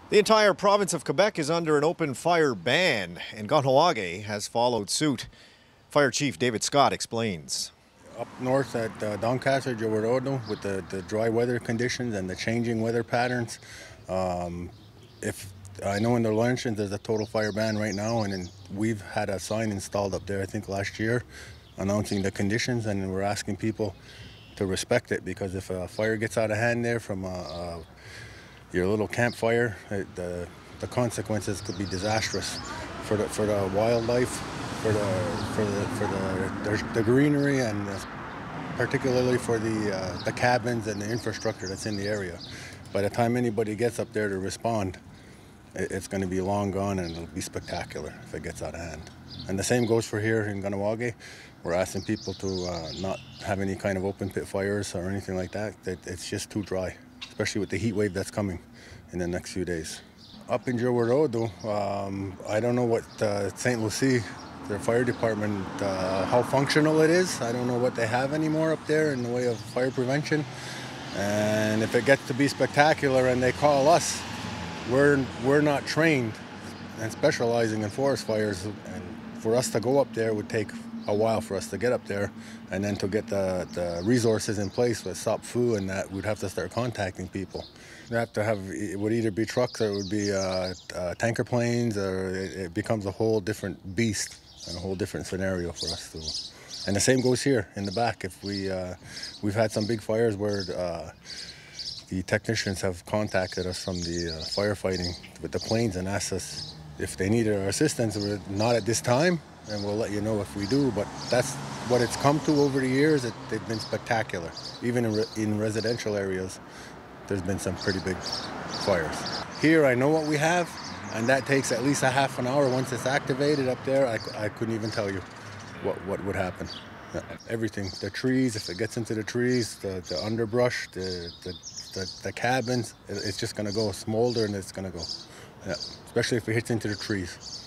The entire province of Quebec is under an open fire ban, and Kahnawà has followed suit. Fire Chief David Scott explains. Up north at Doncaster, Tioweró, with the dry weather conditions and the changing weather patterns, if I know in the Laurentians there's a total fire ban right now, and we've had a sign installed up there, I think last year, announcing the conditions, and we're asking people to respect it, because if a fire gets out of hand there from your little campfire, the consequences could be disastrous for the wildlife, for the greenery, and particularly for the cabins and the infrastructure that's in the area. By the time anybody gets up there to respond, it's going to be long gone, and it'll be spectacular if it gets out of hand. And the same goes for here in Kahnawà. We're asking people to not have any kind of open pit fires or anything like that. It's just too dry, especially with the heat wave that's coming in the next few days. Up in Tioweró, I don't know what St. Lucie, their fire department, how functional it is. I don't know what they have anymore up there in the way of fire prevention. And if it gets to be spectacular and they call us, we're not trained and specializing in forest fires, and for us to go up there would take a while for us to get up there, and then to get the resources in place with stop food and that, we'd have to start contacting people. We have to have, it would either be trucks or it would be tanker planes, or it becomes a whole different beast and a whole different scenario for us to. And the same goes here in the back. If we've had some big fires where the technicians have contacted us from the firefighting with the planes and asked us if they needed our assistance. We're not at this time, and we'll let you know if we do, but that's what it's come to over the years. They've been spectacular. Even in residential areas, there's been some pretty big fires. Here I know what we have, and that takes at least a half an hour. Once it's activated up there, I couldn't even tell you what would happen. Everything, the trees, if it gets into the trees, the underbrush, the cabins, it's just gonna go smolder, and it's gonna go. Yeah, especially if it hits into the trees.